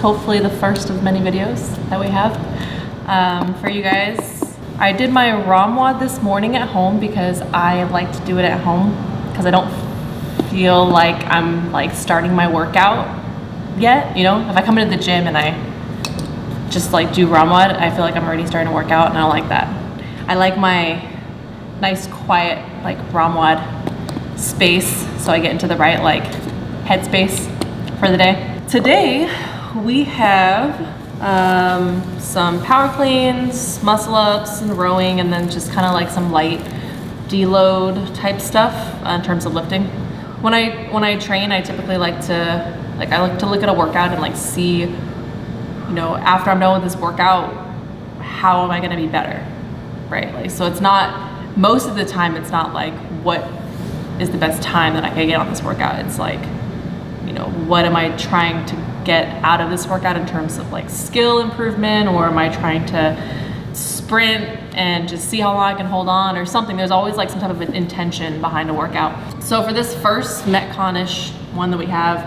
hopefully the first of many videos that we have for you guys. I did my ROM WOD this morning at home because I like to do it at home because I don't feel like I'm like starting my workout yet. You know, if I come into the gym and I just like do ROM WOD, I feel like I'm already starting to work out, and I don't like that. I like my nice quiet like ROM WOD space so I get into the right like headspace for the day. Today we have some power cleans, muscle ups and rowing, and then just kind of like some light deload type stuff in terms of lifting. When I train, I typically like to look at a workout and like see, you know, after I'm done with this workout, how am I gonna be better, right? Like, so it's not, most of the time it's not like what is the best time that I can get on this workout. It's like, you know, what am I trying to get out of this workout in terms of like skill improvement, or am I trying to sprint and just see how long I can hold on or something. There's always like some type of an intention behind a workout. So for this first Metcon-ish one that we have,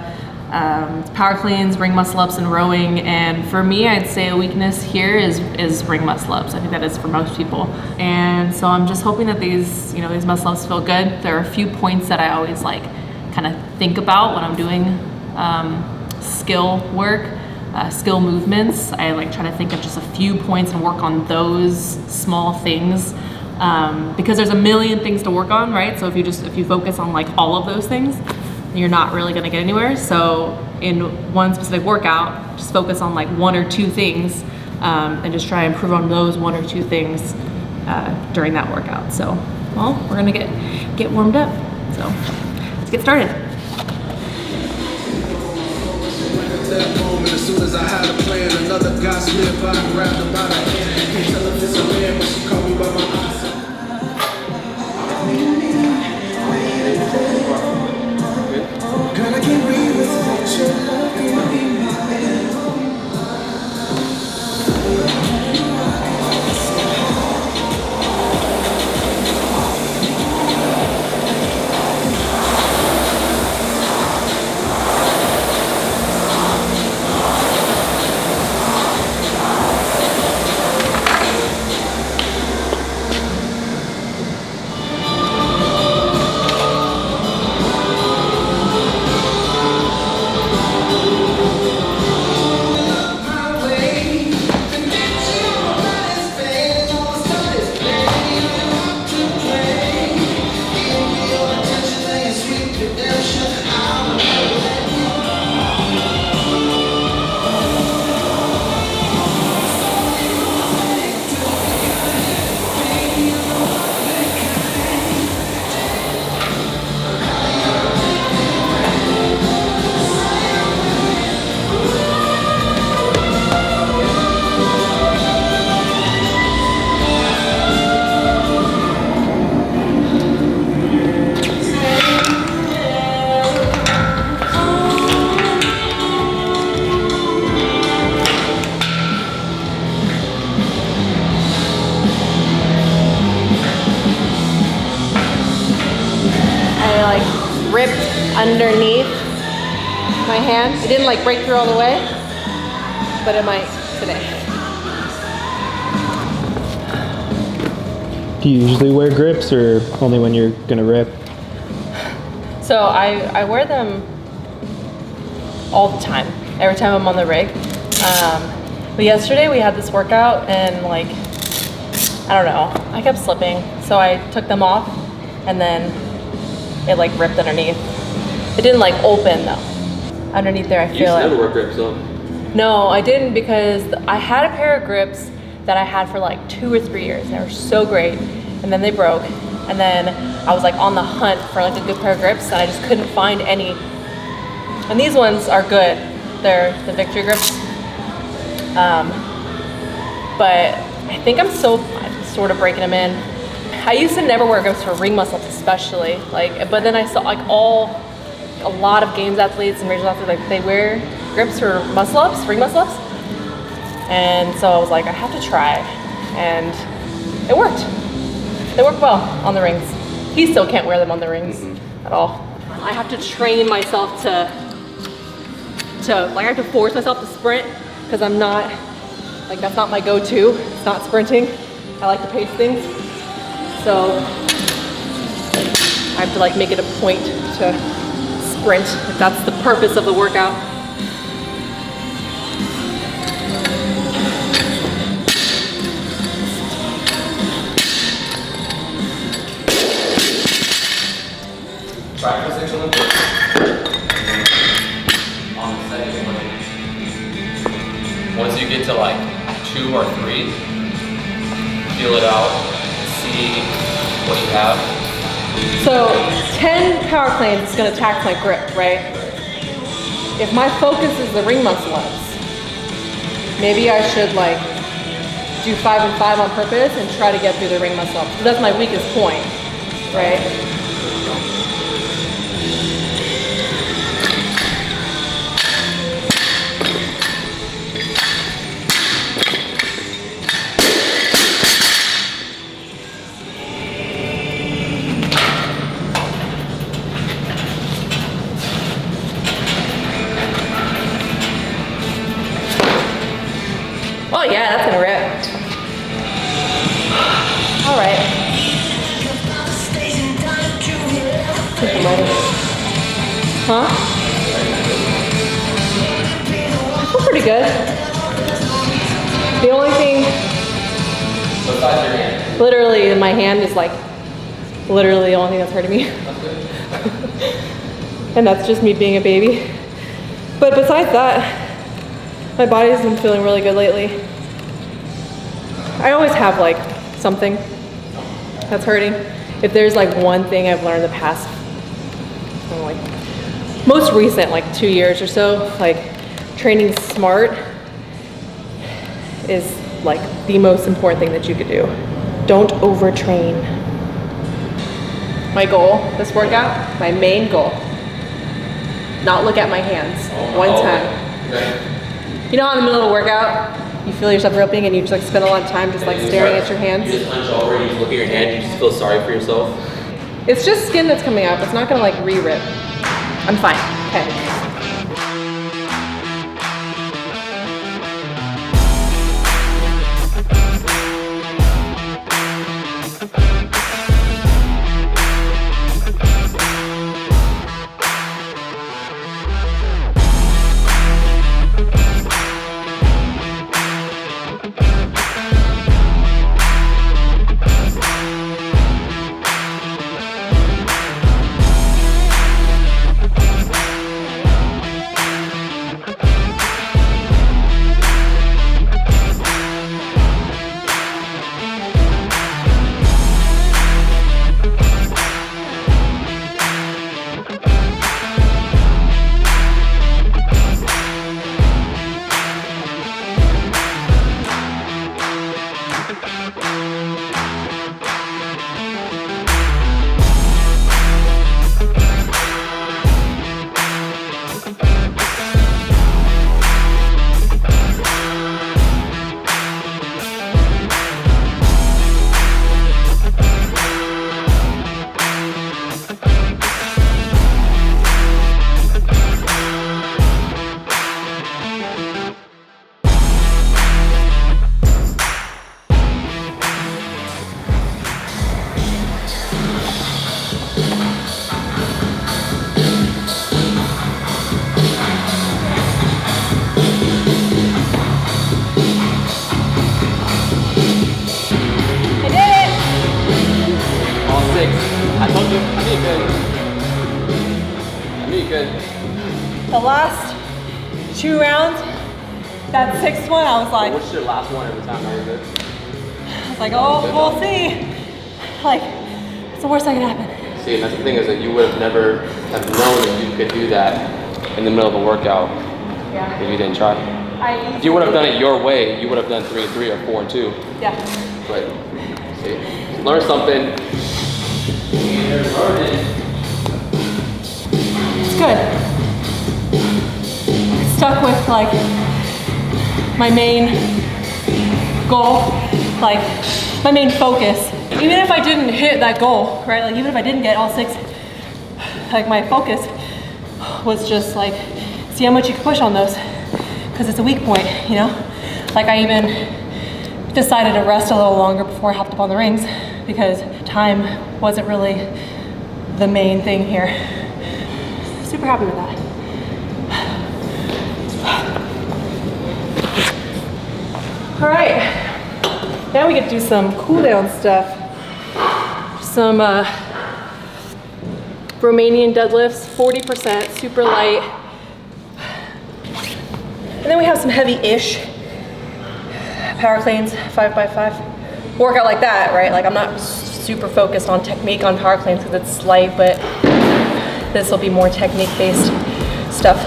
it's power cleans, ring muscle ups, and rowing. And for me, I'd say a weakness here is ring muscle ups. I think that is for most people. And so I'm just hoping that these muscle ups feel good. There are a few points that I always like kind of think about when I'm doing skill work, skill movements. I like try to think of just a few points and work on those small things, because there's a million things to work on, right? So if you focus on like all of those things, you're not really gonna get anywhere. So in one specific workout, just focus on like one or two things, and just try and improve on those one or two things during that workout. So, well, we're gonna get warmed up. So let's get started. That moment, as soon as I had a plan, another guy slipped by and grabbed her by the hand. Can't tell if it's a man, but she caught me by my eyes. Girl, I can't breathe without your love in my head. Ripped underneath my hand. It didn't like break through all the way, but it might today. Do you usually wear grips or only when you're gonna rip? So I wear them all the time, every time I'm on the rig. But yesterday we had this workout and like, I don't know, I kept slipping. So I took them off and then it like ripped underneath. It didn't like open though. Underneath there I feel like. You used to never wear grips though? No, I didn't, because I had a pair of grips that I had for like 2 or 3 years. They were so great, and then they broke. And then I was like on the hunt for like a good pair of grips, and I just couldn't find any. And these ones are good. They're the Victory grips. But I think I'm sort of breaking them in. I used to never wear grips for ring muscle ups especially, like, but then I saw like a lot of games athletes and regional athletes, like they wear grips for muscle ups, ring muscle ups. And so I was like, I have to try, and it worked. They work well on the rings. He still can't wear them on the rings at all. I have to train myself to to, like I have to force myself to sprint because I'm not, like that's not my go-to. It's not sprinting. I like to pace things. So I have to like make it a point to sprint if that's the purpose of the workout. Practice Olympics. On the second one, once you get to like 2 or 3, feel it out, see what you have. So 10 power cleans is going to tax my grip, right? If my focus is the ring muscle ups, maybe I should like do 5 and 5 on purpose and try to get through the ring muscle ups. That's my weakest point, right? Oh yeah, that's gonna rip. All right. Huh? I feel pretty good. The only thing, Besides your hand. literally, my hand is like, literally the only thing that's hurting me. And that's just me being a baby. But besides that, my body's been feeling really good lately. I always have like something that's hurting. If there's like one thing I've learned the past, like most recent, like 2 years or so, like training smart is like the most important thing that you could do. Don't overtrain. My goal this workout, my main goal, not look at my hands one time. Okay. You know how in the middle of a workout, you feel yourself ripping and you just like spend a lot of time just like staring at your hands? You just hunch over, you just look at your hand, you just feel sorry for yourself. It's just skin that's coming up. It's not gonna like re-rip. I'm fine. Okay. The last 2 rounds, that 6th one, I was like, What's your last one every time? Are you good? I was like, oh, we'll see. Like, it's the worst that can happen. See, and that's the thing is that you would have never have known that you could do that in the middle of a workout Yeah. if you didn't try. If you would have done it your way, you would have done 3 and 3 or 4 and 2. Yeah. But see, learn something. It's good. Stuck with like my main goal, like my main focus. Even if I didn't hit that goal, right? Like even if I didn't get all 6, like my focus was just like see how much you can push on those, because it's a weak point, you know? Like I even decided to rest a little longer before I hopped up on the rings because time wasn't really the main thing here. Super happy with that. All right, now we get to do some cool down stuff. Some Romanian deadlifts, 40%, super light. And then we have some heavy-ish power cleans, 5x5. Workout like that, right? Like I'm not super focused on technique on power cleans because it's light, but this will be more technique-based stuff.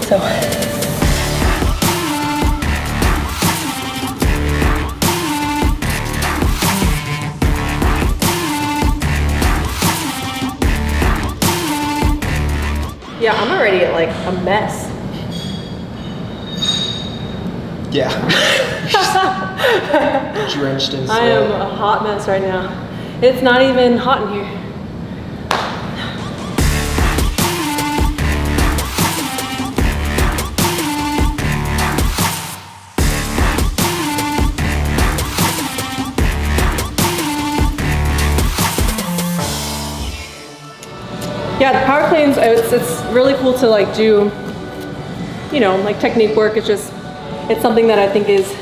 So. Yeah, I'm already at like a mess. Yeah. Drenched in sweat. I am a hot mess right now. It's not even hot in here. Yeah, the power cleans, it's really cool to like do, you know, like technique work. It's something that I think is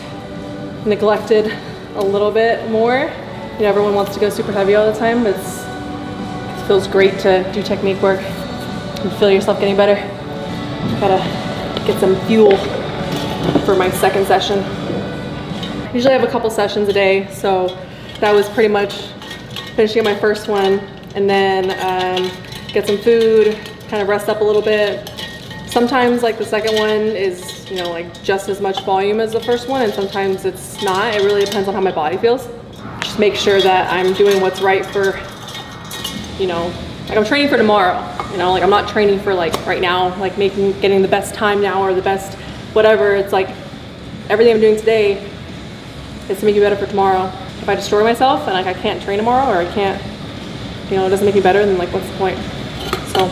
neglected a little bit more. You know, everyone wants to go super heavy all the time, but it feels great to do technique work and feel yourself getting better. Gotta get some fuel for my second session. Usually I have a couple sessions a day, so that was pretty much finishing my first one, and then get some food, kind of rest up a little bit. Sometimes like the second one is, you know, like just as much volume as the first one, and sometimes it's not. It really depends on how my body feels. Just make sure that I'm doing what's right for, you know, like I'm training for tomorrow, you know, like I'm not training for like right now, like getting the best time now or the best whatever. It's like everything I'm doing today is to make me better for tomorrow. If I destroy myself and like I can't train tomorrow, or I can't, you know, it doesn't make me better, then like what's the point? So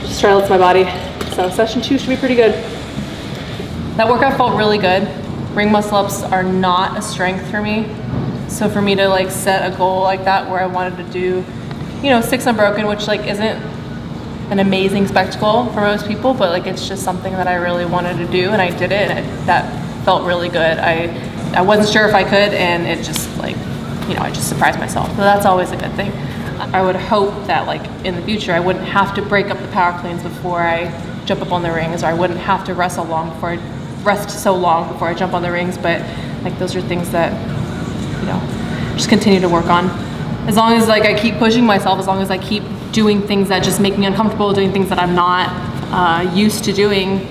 just try to listen to my body. So session 2 should be pretty good. That workout felt really good. Ring muscle ups are not a strength for me. So for me to like set a goal like that where I wanted to do, you know, 6 unbroken, which like isn't an amazing spectacle for most people, but like it's just something that I really wanted to do, and I did it, and that felt really good. I wasn't sure if I could, and it just like, you know, I just surprised myself. So that's always a good thing. I would hope that like in the future I wouldn't have to break up the power cleans before I jump up on the rings, or I wouldn't have to rest so long before I jump on the rings. But like those are things that, you know, just continue to work on. As long as like I keep pushing myself, as long as I keep doing things that just make me uncomfortable, doing things that I'm not used to doing,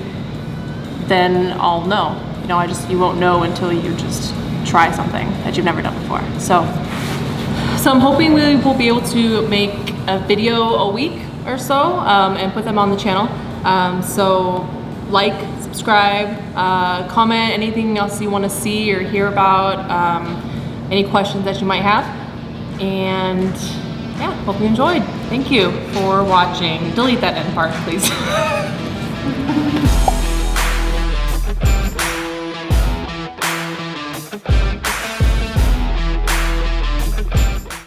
then I'll know. You know, you won't know until you just try something that you've never done before. So I'm hoping we will be able to make a video a week or so and put them on the channel. So like, subscribe, comment anything else you want to see or hear about, any questions that you might have. And yeah, hope you enjoyed. Thank you for watching. Delete that end part, please.